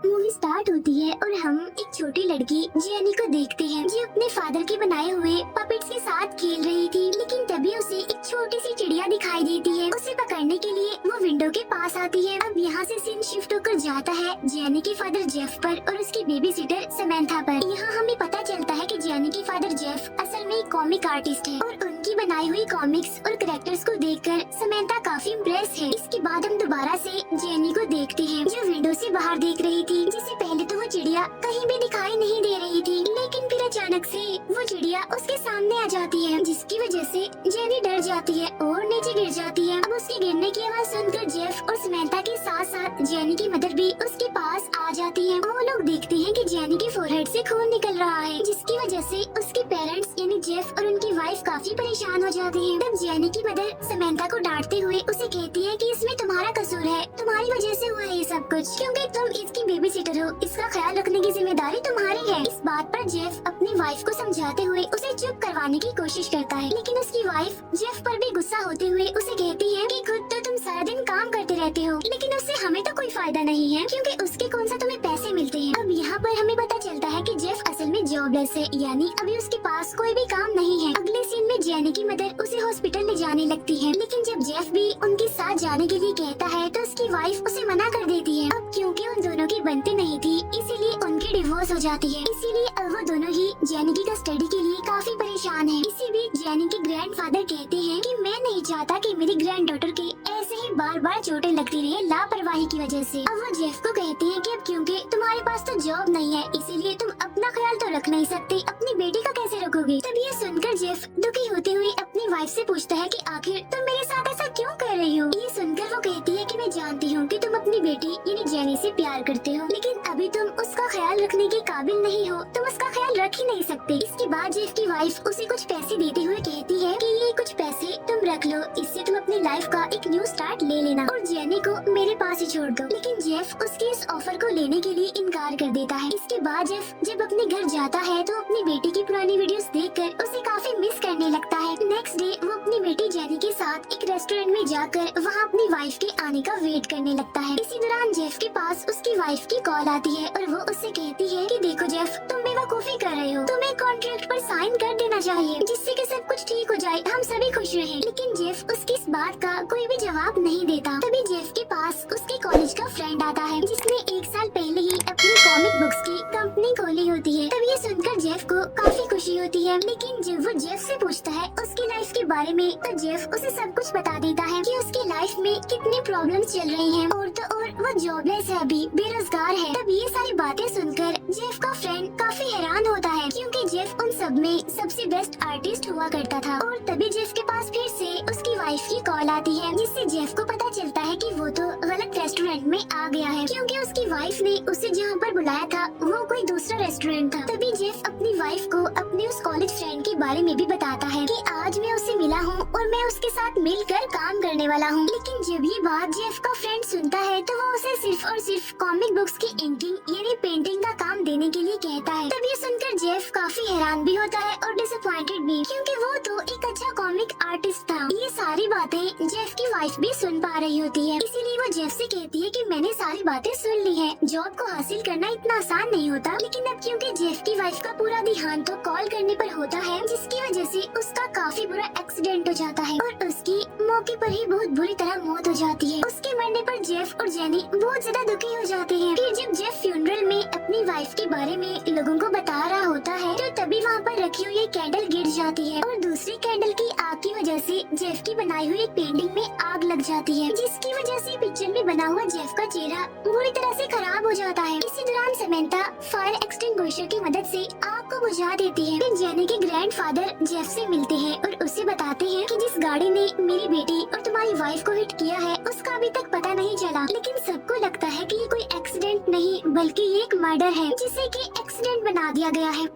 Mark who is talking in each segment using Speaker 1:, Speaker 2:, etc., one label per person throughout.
Speaker 1: Movie start होती है और हम एक छोटी लड़की जेनी को देखते हैं जो अपने फादर के बनाए हुए पपेट्स के साथ खेल रही थी। लेकिन तभी उसे एक छोटी सी चिड़िया दिखाई देती है। उसे पकड़ने के लिए वो विंडो के पास आती है। अब यहाँ से सीन शिफ्ट होकर जाता है जेनी के फादर जेफ पर और उसकी बेबी सिटर समंथा पर। यहाँ हमें पता चलता है कि जेनी के फादर जेफ असल में एक कॉमिक आर्टिस्ट है और उनकी बनाई हुई कॉमिक्स और कैरेक्टर्स को देखकर समंथा काफी इम्प्रेस है। इसके बाद हम दोबारा से जेनी को देखते हैं जो विंडो से बाहर देख रही थी। जिसे पहले तो वो चिड़िया कहीं भी दिखाई नहीं दे रही थी, लेकिन फिर अचानक से वो चिड़िया उसके सामने आ जाती है, जिसकी वजह से जेनी डर जाती है और नीचे गिर जाती है। अब उसके गिरने की आवाज सुनकर जेफ और समंथा के साथ साथ जेनी की मदर भी उसके पास आ जाती है। वो लोग देखते हैं कि जेनी के फोरहेड से खून निकल रहा है, जिसकी वजह से उसके पेरेंट्स यानी जेफ और उनकी वाइफ काफी परेशान हो जाते हैं। तब जेनी की मदर समंथा को डांटते हुए उसे कहती है कि इसमें तुम्हारा कसूर है, तुम्हारी वजह से हुआ है ये सब कुछ, क्योंकि तुम इसकी बेबी सिटर हो, इसका ख्याल रखने की जिम्मेदारी तुम्हारी है। इस बात पर जेफ अपनी वाइफ को समझाते हुए उसे चुप करवाने की कोशिश करता है, लेकिन उसकी वाइफ जेफ पर भी गुस्सा होते हुए उसे कहती है कि खुद तो तुम सारा दिन काम करते रहते हो, लेकिन उससे हमें तो कोई फायदा नहीं है क्योंकि उसके कौन सा तुम्हें पैसे मिलते हैं। अब यहाँ पर हमें पता चलता है कि जेफ असल में जॉबलेस है, यानी अभी उसके पास कोई भी काम नहीं है। अगले सीन में जेनी की मदर उसे हॉस्पिटल ले जाने लगती है, लेकिन जब जेफ भी उनके साथ जाने के लिए कहता है तो उसकी वाइफ उसे मना कर देती है। अब क्योंकि उन दोनों की बनती नहीं थी, इसीलिए उनकी डिवोर्स हो जाती है। इसीलिए अब वो दोनों ही जेनी की कस्टडी के लिए काफी परेशान है। इसी बीच जेनी के ग्रैंडफादर कहते हैं कि मैं नहीं चाहता कि मेरी ग्रैंड डॉटर के ऐसे ही बार बार चोटें लगती रहे लापरवाही की वजह से। अब वो जेफ को कहते हैं कि अब क्योंकि तुम्हारे पास तो जॉब नहीं है, इसीलिए तुम अपना ख्याल तो रख नहीं सकते, अपनी बेटी का कैसे रखोगे। तब ये सुनकर जेफ दुखी होते हुए अपनी वाइफ से पूछता है कि आखिर तुम मेरे साथ ऐसा क्यों कर रही हो। ये सुनकर वो कहती है कि मैं जानती हूँ कि तुम अपनी बेटी यानी जेनी से प्यार करते हो, लेकिन अभी तुम उसका ख्याल रखने के काबिल नहीं हो, तुम उसका ख्याल रख ही नहीं सकते। इसके बाद जेफ की वाइफ उसे कुछ पैसे देते हुए कहती है कि ये कुछ पैसे तुम रख लो, इससे तुम अपनी लाइफ का एक न्यू स्टार्ट ले लेना और जेनी को मेरे पास ही छोड़ दो। लेकिन जेफ उसके इस ऑफर को लेने के लिए इनकार कर देता है। इसके बाद जेफ जब अपने घर जाता है तो अपनी बेटी की पुरानी वीडियोस देखकर उसे काफी मिस करने लगता है। नेक्स्ट डे वो अपनी बेटी जेनी के साथ एक रेस्टोरेंट में जाकर वहाँ अपनी वाइफ के आने का वेट करने लगता है। इसी दौरान जेफ के पास उसकी वाइफ की कॉल आती है और वो उससे कहती है कि देखो जेफ, तुम बेवकूफी कर रहे हो, तुम्हें कॉन्ट्रैक्ट पर साइन कर देना चाहिए जिससे कि सब कुछ ठीक हो जाए, हम सभी खुश रहें। लेकिन जेफ उसकी इस बात का कोई भी जवाब नहीं देता। तभी जेफ के पास उसके कॉलेज का फ्रेंड आता है जिसने 1 साल पहले ही अपनी कॉमिक बुक्स की कंपनी खोली होती है। तब ये सुनकर जेफ को काफी खुशी होती है, लेकिन जब वो जेफ से पूछता है उसकी लाइफ के बारे में तो जेफ उसे सब कुछ बता देता है कि उसकी लाइफ में कितनी प्रॉब्लम्स चल रही हैं और तो और वो जॉबलेस है, अभी बेरोजगार है। तब ये सारी बातें सुनकर जेफ का फ्रेंड काफी हैरान होता है क्योंकि जेफ उन सब में सबसे बेस्ट आर्टिस्ट हुआ करता था। और तभी जेफ के पास फिर से उसकी वाइफ की कॉल आती है जिससे जेफ को पता चलता है कि वो तो गलत रेस्टोरेंट में आ गया है क्योंकि उसकी वाइफ ने उसे जहाँ पर बुलाया था वो कोई दूसरा रेस्टोरेंट था। तभी जेफ अपनी वाइफ को अपने उस कॉलेज फ्रेंड के बारे में भी बताता है कि आज मैं उससे मिला हूँ और मैं उसके साथ मिलकर काम करने वाला हूँ। लेकिन जब ये बात जेफ का फ्रेंड सुनता है तो वो उसे सिर्फ और सिर्फ कॉमिक बुक्स की इंकिंग यानी पेंटिंग का काम देने के लिए कहता है। तब ये सुनकर जेफ काफी हैरान भी होता है और डिसअपॉइंटेड भी क्योंकि वो तो एक अच्छा कॉमिक आर्टिस्ट था। ये सारी बातें जेफ की वाइफ भी सुन पा रही होती है, इसीलिए वो जेफ से कहती है कि मैंने सारी बातें सुन ली है, जॉब को हासिल करना इतना आसान नहीं होता। लेकिन अब क्योंकि जेफ की वाइफ का पूरा ध्यान तो कॉल करने पर होता है, जिसकी वजह से उसका काफी बुरा एक्सीडेंट हो जाता है और उसकी मौके पर ही बहुत बुरी तरह मौत हो जाती है। उसके मरने पर जेफ और जेनी बहुत ज्यादा दुखी हो जाते हैं। फिर जब जेफ फ्यूनरल में अपनी वाइफ के बारे में लोगों को बता रहा होता है तो तभी वहाँ पर रखी हुई एक कैंडल गिर जाती है और दूसरी कैंडल की आग की वजह से जेफ की बनाई हुई एक पेंटिंग में आग लग जाती है, जिसकी वजह से पिक्चर में बना हुआ जेफ का चेहरा बुरी तरह से खराब हो जाता है। इसी दौरान समंथा फायर एक्सटिंग्विशर की मदद से आग को बुझा देती है। फिर जेनी के ग्रैंडफादर जेफ से मिलते हैं और उसे बताते हैं कि जिस गाड़ी ने मेरी बेटी और तुम्हारी वाइफ को हिट किया है उसका अभी तक पता नहीं चला, लेकिन सबको लगता है कि ये कोई एक्सीडेंट नहीं बल्कि ये एक मर्डर है जिसे कि एक्सीडेंट बना दिया गया है।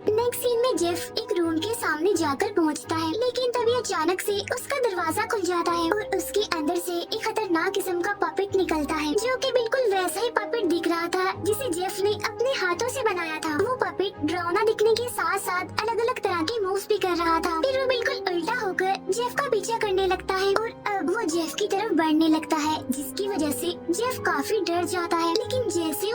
Speaker 1: नेक्स्ट सीन में जेफ एक रूम के सामने जाकर पहुंचता है, लेकिन तभी अचानक से उसका दरवाजा खुल जाता है और उसके अंदर से एक खतरनाक किस्म का पपेट निकलता है जो कि बिल्कुल वैसा ही पपेट दिख रहा था जिसे जेफ ने अपने हाथों से बनाया था। वो पपेट डरावना दिखने के साथ साथ अलग अलग तरह के मूव्स भी कर रहा था। फिर वो बिल्कुल उल्टा होकर जेफ का पीछा करने लगता है और अब वो जेफ की तरफ बढ़ने लगता है, जिसकी वजह से जेफ काफी डर जाता है। लेकिन जैसे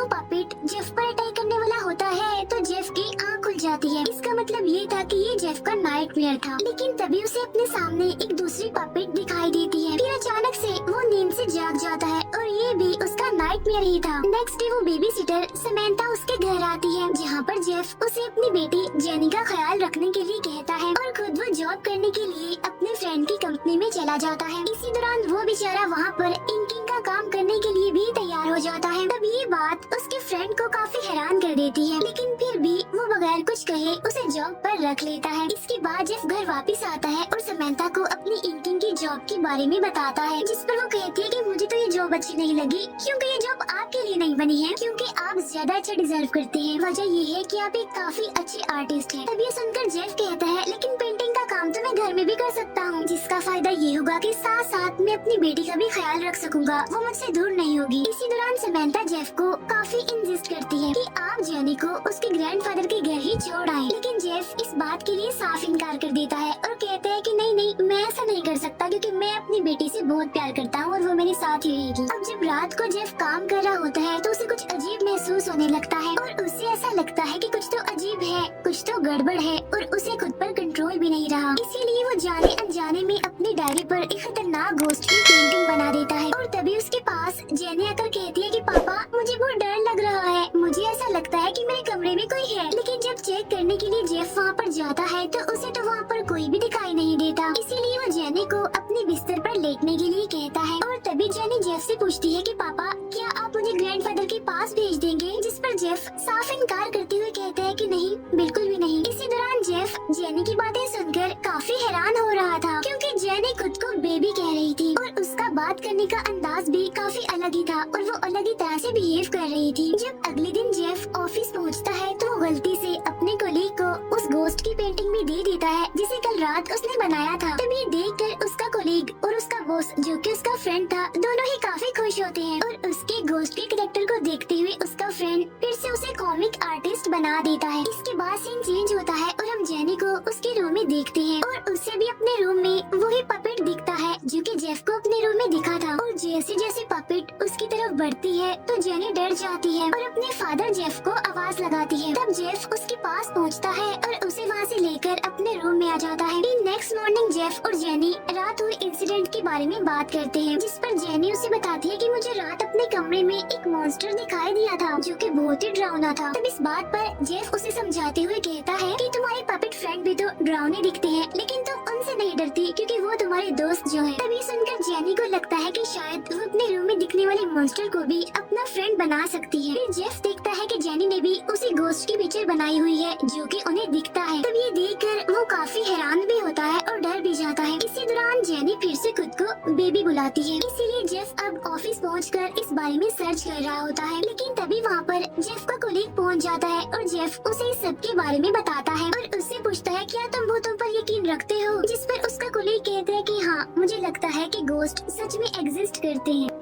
Speaker 1: जाती है। इसका मतलब ये था कि ये जेफ का नाइटमेयर था। लेकिन तभी उसे अपने सामने एक दूसरी पपेट दिखाई देती है। फिर अचानक से वो नींद से जाग जाता है और ये भी उसका नाइटमेयर ही था। नेक्स्ट डे वो बेबी सिटर समंथा उसके घर आती है, जहाँ पर जेफ उसे अपनी बेटी जेनी का ख्याल रखने के लिए कहता है और खुद वो जॉब करने के लिए अपने फ्रेंड की कंपनी में चला जाता है। इसी दौरान वो बेचारा वहाँ पर इंकिंग का काम करने के लिए भी तैयार हो जाता है। तब ये बात उसके फ्रेंड को काफी हैरान कर देती है, लेकिन फिर भी वो बगैर कुछ कहे उसे जॉब पर रख लेता है। इसके बाद जेफ घर वापस आता है और समंथा को अपनी इंकिंग की जॉब के बारे में बताता है, जिस पर वो कहती है कि मुझे तो ये जॉब अच्छी नहीं लगी, क्योंकि ये जॉब आपके लिए नहीं बनी है, क्योंकि आप ज्यादा अच्छा डिजर्व करते हैं। वजह ये है कि आप एक काफी अच्छे आर्टिस्ट हैं। तब ये सुनकर जेफ कहता है, लेकिन पेंटिंग का काम तो मैं घर में भी कर सकता हूँ, जिसका फायदा ये होगा कि साथ साथ मैं अपनी बेटी का भी ख्याल रख सकूंगा, वो मुझसे दूर नहीं होगी। इसी दौरान समंथा जेफ को काफी इंसिस्ट करती है कि आप जेनी को उसके ग्रैंडफादर के घर ही छोड़ आए, लेकिन जेफ इस बात के लिए साफ इनकार कर देता है और कहता है कि नहीं नहीं, मैं ऐसा नहीं कर सकता, क्योंकि मैं अपनी बेटी से बहुत प्यार करता हूँ और वो मेरे साथ ही रहेगी। अब जब रात को जेफ काम कर रहा होता है तो उसे कुछ अजीब महसूस होने लगता है और उसे ऐसा लगता है कि कुछ तो अजीब है, कुछ तो गड़बड़ है और उसे खुद पर कंट्रोल भी नहीं रहा। इसीलिए वो जाने अनजाने में अपनी डायरी पर एक खतरनाक घोस्ट की पेंटिंग बना देता है और तभी उसके पास जेनी आकर कहती है कि पापा, मुझे बहुत डर लग रहा है, मुझे ऐसा लगता है कि मेरे कमरे में कोई है। लेकिन जब चेक करने के लिए जेफ वहाँ पर जाता है तो उसे तो वहाँ पर कोई भी दिखाई नहीं देता। इसीलिए वो जेनी को अपने बिस्तर पर लेटने के लिए कहता है और तभी जेनी जेफ से पूछती है कि पापा, क्या आप मुझे ग्रैंडफादर के पास भेज देंगे? जिस पर जेफ साफ इनकार करते हुए कहता है कि नहीं, बिल्कुल भी नहीं। इसी दौरान जेफ जेनी की बातें सुनकर काफी हैरान हो रहा था, क्योंकि जेनी खुद को बेबी कह रही थी और उसका बात करने का अंदाज भी काफी अलग ही था और वो अलग ही तरह से बिहेव कर रही थी। जब अगले दिन जेफ ऑफिस पहुंचता है तो वो गलती से अपने कोलीग को उस घोस्ट की पेंटिंग भी दे देता है, जिसे कल रात उसने बनाया था। तभी देखकर उसका कोलीग और उसका बॉस, जो कि उसका फ्रेंड था, दोनों ही काफी खुश होते हैं और उसके घोस्ट के कैरेक्टर को देखते हुए उसका फ्रेंड फिर से उसे कॉमिक आर्टिस्ट बना देता है। इसके बाद सीन चेंज होता है और हम जेनी को उसके रूम में देखते हैं और उसे भी अपने रूम में वही पपेट दिखता है जो कि जेफ को अपने रूम में दिखा था। और जैसे जैसे पपेट उसकी तरफ बढ़ती है तो जेनी डर जाती है और अपने फादर जेफ को आवाज लगाती है। तब जेफ उसके पास पहुंचता है और उसे वहां से लेकर अपने रूम में आ जाता है। नेक्स्ट मॉर्निंग जेफ और जेनी रात हुए इंसिडेंट के बारे में बात करते हैं, जिस पर जेनी उसे बताती है कि मुझे रात अपने कमरे में एक मॉन्स्टर दिखाई दिया था जो कि बहुत ही डरावना था। तब इस बात पर जेफ उसे समझाते हुए कहता है कि तुम्हारे पपेट फ्रेंड भी तो डरावने दिखते हैं, लेकिन तुम उनसे नहीं डरती क्योंकि वो तुम्हारे दोस्त जो है। तभी सुनकर जेनी को लगता है कि शायद वो अपने रूम में दिखने वाले मॉन्स्टर को भी अपना फ्रेंड बना सकती है। फिर जेफ देखता है कि जेनी ने भी उसी घोस्ट की पिक्चर बनाई हुई है जो कि उन्हें दिखता है। तब ये देखकर वो काफी हैरान भी होता है और डर भी जाता है। इसी दौरान जेनी फिर से खुद को बेबी बुलाती है, इसीलिए जेफ अब ऑफिस पहुंचकर इस बारे में सर्च कर रहा होता है। लेकिन तभी वहाँ पर जेफ का कोलीग पहुंच जाता है और जेफ उसे इस सब के बारे में बताता है और उससे पूछता है, क्या तुम भूतों पर यकीन रखते हो? जिस पर उसका कोलीग कहता है कि हाँ, मुझे लगता है कि घोस्ट सच में एग्जिस्ट करते हैं।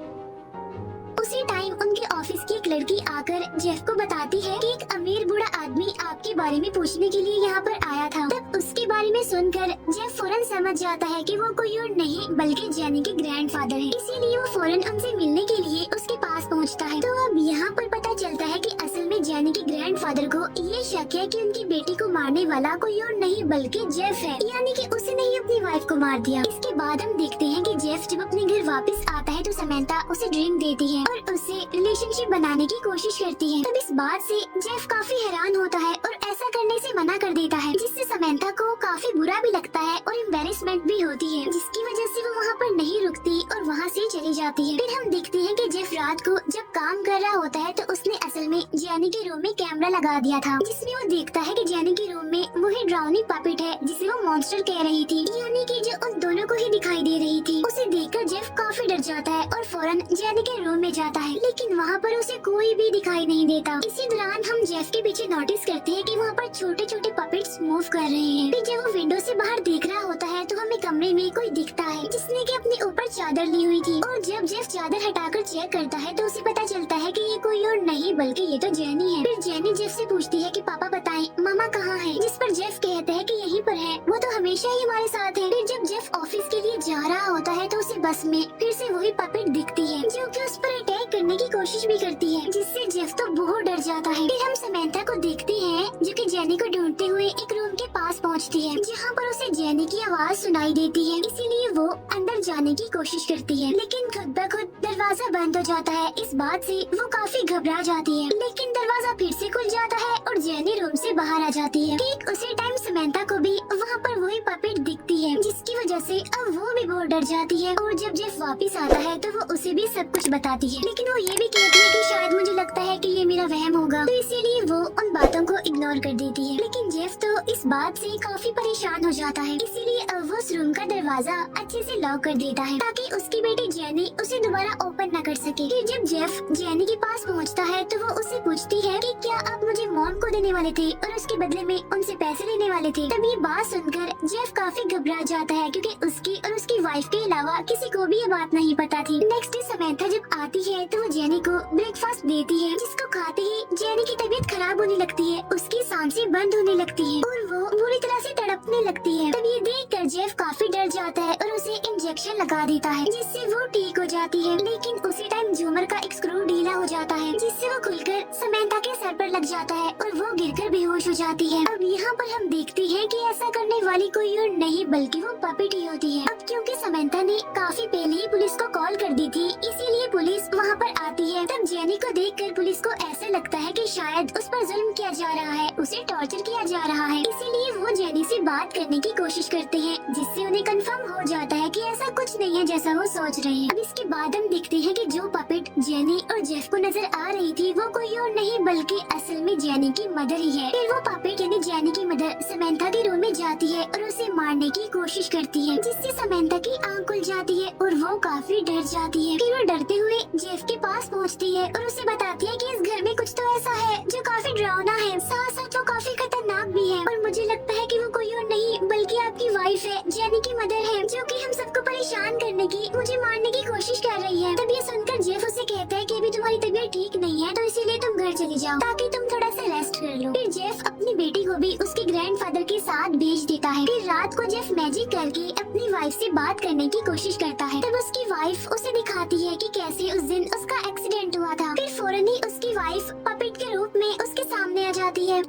Speaker 1: उसी टाइम उनके ऑफिस की एक लड़की आकर जेफ को बताती है कि एक अमीर बूढ़ा आदमी आपके बारे में पूछने के लिए यहाँ पर आया था। तब उसके बारे में सुनकर जेफ फौरन समझ जाता है कि वो कोई और नहीं बल्कि जेनी के ग्रैंडफादर हैं। इसीलिए वो फौरन उनसे मिलने के लिए उसके पास पहुँचता है। तो अब यहाँ पर पता चलता है कि असल में जेनी के ग्रैंडफादर को ये शक है कि उनकी बेटी को मारने वाला कोई और नहीं बल्कि जेफ है, यानी कि उसने ही अपनी वाइफ को मार दिया। इसके बाद हम देखते हैं कि जेफ जब अपने घर वापस आता है तो समंथा उसे ड्रिंक देती है और उससे रिलेशनशिप बनाने की कोशिश करती है। तब इस बात से जेफ काफी हैरान होता है और ऐसा करने से मना कर देता है, जिससे समंथा को काफी बुरा भी लगता है और एम्बैरेसमेंट भी होती है, जिसकी वजह से वो वहाँ पर नहीं रुकती और वहाँ से चली जाती है। फिर हम देखते हैं कि जेफ रात को जब काम कर रहा होता है तो उसने असल में जेनी के रूम में कैमरा लगा दिया था, जिसमें वो देखता है कि जेनी के रूम में वही ड्राउनी पपेट है जिसे वो मॉन्स्टर कह रही थी, यानी कि जो उन दोनों को ही दिखाई दे रही थी। उसे देखकर जेफ काफी डर जाता है और फौरन जेनी के रूम में जाता है, लेकिन वहाँ पर उसे कोई भी दिखाई नहीं देता। इसी दौरान हम जेफ के पीछे नोटिस करते हैं कि वहाँ पर छोटे छोटे पपेट्स मूव कर रहे हैं। फिर जब वो विंडो से बाहर देख रहा होता है तो हमें कमरे में कोई दिखता है जिसने कि अपने ऊपर चादर ली हुई थी, और जब जेफ चादर हटाकर चेक करता है तो उसे पता चलता है कि ये कोई और नहीं बल्कि ये तो जेनी है। फिर जेनी जेफ से पूछती है कि पापा बताएं मामा कहाँ है? जिस पर जेफ कहता है कि यहीं पर है, वो तो हमेशा ही हमारे साथ है। फिर जब जेफ ऑफिस के लिए जा रहा होता है तो उसे बस में फिर से वही पपेट दिखती है जो कि उस पर अटैक करने की कोशिश भी करती है, जिससे जेफ तो बहुत डर जाता है। फिर हम समंथा को देखते हैं जो कि जेनी को ढूंढते हुए एक रूम के पास पहुंचती है, जहां पर उसे जेनी की आवाज सुनाई देती है। इसीलिए वो अंदर जाने की कोशिश करती है, लेकिन खुद ब खुद दरवाजा बंद हो जाता है। इस बात से वो काफी घबरा जाती है, लेकिन दरवाजा फिर से खुल जाता है और जेनी रूम से बाहर आ जाती है। ठीक उसी टाइम समंथा को भी वहाँ पर वही पपेट दिखती है, जिसकी वजह से अब वो भी बहुत डर जाती है। और जब जेफ वापस आता है तो वो उसे भी सब कुछ बताती है, लेकिन वो ये भी कहती है कि शायद मुझे लगता है कि ये मेरा वहम होगा, तो इसीलिए वो उन बातों को इग्नोर कर देती है। लेकिन जेफ तो इस बात से काफी परेशान हो जाता है, इसीलिए अब वो उस रूम का दरवाजा अच्छे से लॉक कर देता है ताकि उसकी बेटी जेनी उसे दोबारा ओपन न कर सके। फिर जब जेफ जेनी के पास पहुंचता है तो वो उससे पूछती है कि क्या आप मुझे मॉम को देने वाले थे और उसके बदले में उनसे पैसे लेने वाले थे। तब ये बात सुनकर जेफ काफी घबरा जाता है, क्योंकि उसकी और उसकी वाइफ के अलावा किसी को भी ये बात नहीं पता थी। नेक्स्ट डे समंथा जब आती है तो वो जेनी को ब्रेकफास्ट देती है, जिसको खाते ही जेनी की तबीयत खराब होने लगती है, उसकी सांसें बंद होने लगती है और वो बुरी तरह से तड़पने लगती है। तब ये देखकर जेफ काफी डर जाता है और उसे इंजेक्शन लगा देता है, जिससे वो ठीक हो जाती है। लेकिन उसी टाइम झूमर का एक स्क्रू ढीला हो जाता है, जिससे वो खुलकर समंथा के सर पर लग जाता है और वो गिरकर बेहोश हो जाती है। अब यहाँ पर हम देखते हैं कि ऐसा करने वाली कोई और नहीं बल्कि वो पपेट ही होती है। अब क्योंकि समंथा ने काफी पहले ही पुलिस को कॉल कर दी थी, इसीलिए पुलिस वहाँ पर आती है। तब जेनी को देखकर पुलिस को ऐसा लगता है कि शायद उस पर जुल्म किया जा रहा है, उसे टॉर्चर किया जा रहा है, इसीलिए वो जेनी से बात करने की कोशिश करते हैं, जिससे उन्हें कंफर्म हो जाता है कि ऐसा कुछ नहीं है जैसा वो सोच रहे हैं। अब इसके बाद हम देखते हैं कि जो पपेट जेनी और जेफ को नजर आ रही थी वो कोई और नहीं बल्कि असल में जेनी की मदर ही है। फिर वो पपेट यानी जेनी की मदर समंथा के रूम में जाती है और उसे मारने की कोशिश करती है, जिससे समंथा की आंख खुल जाती है और वो काफी डर जाती है। फिर वो डरते हुए जेफ के पास पहुंचती है और उसे बताती है कि इस घर में कुछ तो ऐसा है जो काफी डरावना है, साथ साथ वो काफी खतरनाक भी है और मुझे लगता है कि वो कोई और नहीं बल्कि आपकी वाइफ है, जेनी की मदर है, जो कि हम सबको परेशान करने की, मुझे मारने की कोशिश कर रही है। तब ये सुनकर जेफ उसे कहता है कि अभी तुम्हारी तबीयत ठीक नहीं है, तो इसीलिए तुम घर चली जाओ ताकि तुम थोड़ा सा रेस्ट कर लो। फिर जेफ अपनी बेटी को भी उसके ग्रैंडफादर के साथ भेज देता है। फिर रात को जेफ मैजिक करके अपनी वाइफ से बात करने की कोशिश करता है। तब उसकी वाइफ उसे दिखाती है कि कैसे उस दिन उसका एक्सीडेंट हुआ था। फिर फौरन ही उसकी वाइफ पपेट के रूप में उसके सामने आ जाती है।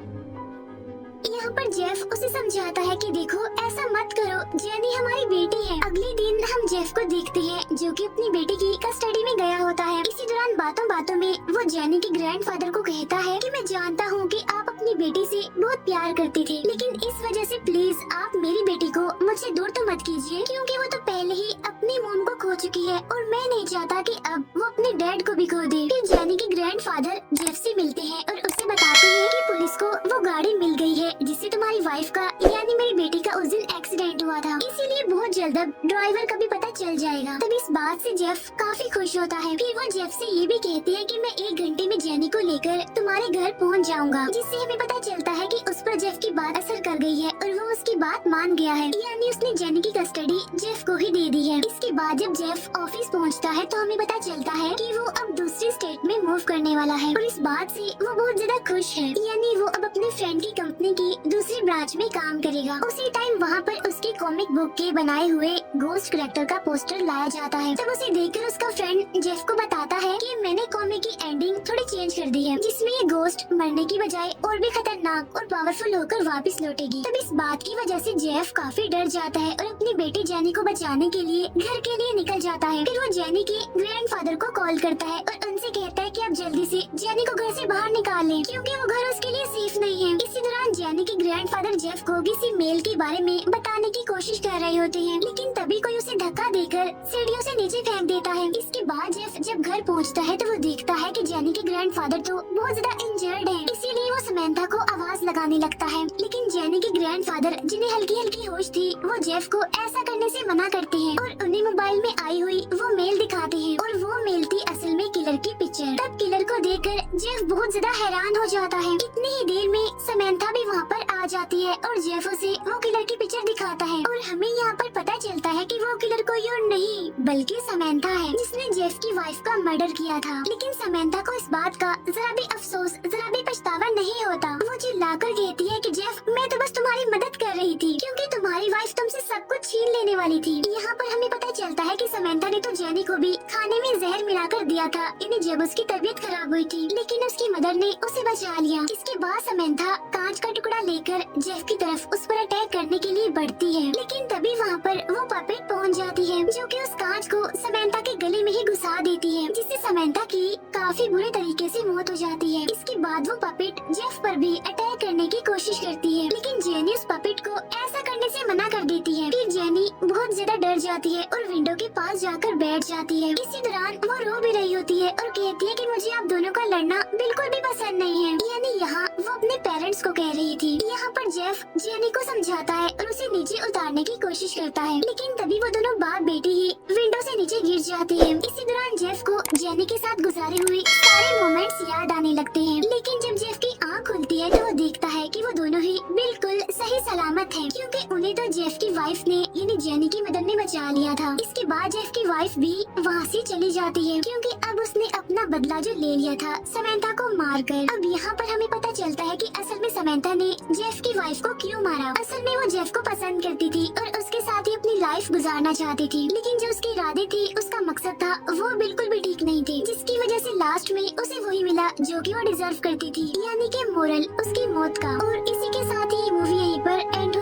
Speaker 1: यहाँ पर जेफ उसे समझाता है कि देखो ऐसा मत करो, जेनी हमारी बेटी है। अगले दिन हम जेफ को देखते हैं जो कि अपनी बेटी की कस्टडी में गया होता है। इसी दौरान बातों बातों में वो जेनी के ग्रैंडफादर को कहता है कि मैं जानता हूँ कि आप अपनी बेटी से बहुत प्यार करते थे, लेकिन इस वजह से प्लीज आप मेरी बेटी को मुझसे दूर तो मत कीजिए, क्योंकि वो तो पहले ही अपनी मॉम को खो चुकी है और मैं नहीं चाहता कि अब वो अपने डैड को भी खो दे। फिर जेनी के ग्रैंडफादर जेफ से मिलते हैं और उसे बताते हैं कि पुलिस को वो गाड़ी मिल गई है जिससे तुम्हारी वाइफ का यानी मेरी बेटी का उस दिन एक्सीडेंट हुआ था, इसीलिए बहुत जल्द अब ड्राइवर का भी पता चल जाएगा। तब इस बात से जेफ काफी खुश होता है। फिर वो जेफ से ये भी कहती है कि मैं 1 घंटे में जेनी को लेकर तुम्हारे घर पहुंच जाऊंगा, जिससे हमें पता चलता है कि उस पर जेफ की बात असर कर गई है और वो उसकी बात मान गया है, यानी उसने जेनी की कस्टडी जेफ को ही दे दी है। इसके बाद जब जेफ ऑफिस पहुंचता है तो हमें पता चलता है कि वो अब दूसरी स्टेट में मूव करने वाला है और इस बात से वो बहुत ज्यादा खुश है, यानी वो अब अपने फ्रेंड की कंपनी की दूसरी ब्रांच में काम करेगा। उसी टाइम वहाँ पर उसकी कॉमिक बुक के बनाए हुए घोस्ट कैरेक्टर का पोस्टर लाया जाता है। तब उसे देखकर उसका फ्रेंड जेफ को बताता है कि मैंने कॉमिक की एंडिंग थोड़ी चेंज कर दी है, जिसमें ये घोस्ट मरने की बजाय और भी खतरनाक और पावरफुल होकर वापस लौटेगी। तब इस बात की वजह से जेफ काफी डर जाता है और अपनी बेटी जेनी को बचाने के लिए घर के लिए निकल जाता है। फिर वो जेनी के ग्रैंडफादर को कॉल करता है और उनसे कहता है कि आप जल्दी से जेनी को घर से बाहर निकालें, क्योंकि वो घर उसके लिए सेफ नहीं है। इसी दौरान जेनी के ग्रैंडफादर जेफ को किसी मेल के बारे में बताने की कोशिश कर रहे होते हैं, लेकिन तभी कोई उसे धक्का देकर सीढ़ियों से नीचे फेंक देता है। इसके बाद जेफ जब घर पहुंचता है तो वो देखता है कि जेनी के ग्रैंडफादर तो बहुत ज्यादा इंजर्ड है, इसीलिए वो समंथा को आवाज लगाने लगता है। लेकिन जेनी के ग्रैंडफादर जिन्हें हल्की हल्की होश थी वो जेफ को ऐसा करने से मना करते हैं और उन्हें मोबाइल में आई हुई वो मेल दिखाते हैं और वो मेल थी असल में किलर की पिक्चर। तब किलर को देखकर जेफ बहुत ज्यादा हैरान हो जाता है। इतनी ही देर में समंथा भी वहाँ पर आ जाती है और जेफ उसे वो किलर की पिक्चर दिखाता है और हमें यहाँ पर पता चलता है कि वो किलर कोई और नहीं बल्कि समंथा है, जिसने जेफ की वाइफ का मर्डर किया था। लेकिन समंथा को इस बात का जरा भी अफसोस, जरा भी पछतावा नहीं होता। वो चिल्लाकर कहती है कि जेफ मैं तो बस तुम्हारी मदद कर रही थी, क्योंकि तुम्हारी वाइफ तुमसे सब कुछ छीन लेने वाली थी। यहाँ पर हमें पता चलता है कि समंथा ने तो जेनी को भी खाने में जहर मिलाकर दिया था इन्हें जब उसकी तबीयत खराब हुई थी, लेकिन उसकी मदर ने उसे बचा लिया। इसके बाद समंथा कांच का टुकड़ा लेकर जेफ की तरफ उस पर अटैक करने के लिए बढ़ती है, लेकिन तभी वहाँ पर वो पपेट पहुँच जाती है जो कि उस कांच को समंथा के गले में ही घुसा देती है, जिससे समंथा की काफी बुरे तरीके से मौत हो जाती है। इसके बाद वो पपेट जेफ पर भी अटैक करने की कोशिश करती है, लेकिन जेनी उस पपेट को ऐसा करने से मना कर देती है। फिर जेनी बहुत ज्यादा डर जाती है और विंडो के पास जाकर बैठ जाती है। इसी दौरान वो रो भी रही होती है और कहती है कि मुझे आप दोनों का लड़ना बिल्कुल भी पसंद नहीं है। यानी यहाँ वो अपने पेरेंट्स को कह रही थी। यहाँ पर जेफ जेनी को समझाता है और उसे नीचे उतारने की कोशिश करता है, लेकिन तभी वो दोनों बाप बेटी ही विंडो से नीचे गिर जाते हैं। इसी दौरान जेफ को जेनी के साथ गुजारे हुए सारे मोमेंट्स याद आने लगते हैं, लेकिन जब जेफ की आँख खुलती है तो वो देखता है कि वो दोनों ही बिल्कुल सही सलामत हैं, क्योंकि उन्हें तो जेफ की वाइफ ने यानी जेनी की मदर ने बचा लिया था। इसके बाद जेफ की वाइफ भी वहाँ से चली जाती है, क्योंकि अब उसने अपना बदला जो ले लिया था समंथा को मारकर। अब यहाँ पर हमें पता चलता है कि असल में समंथा ने जेफ की वाइफ को क्यों मारा। असल में वो जेफ को पसंद करती थी और उसके साथ ही अपनी लाइफ गुजारना चाहती थी, लेकिन जो उसके इरादे थे, उसका मकसद था, वो बिल्कुल भी ठीक नहीं थे, जिसकी वजह से लास्ट में उसे वही मिला जो कि वो डिजर्व करती थी, यानी कि मोरल उसकी मौत का। और इसी के साथ ही मूवी यहीं पर एंड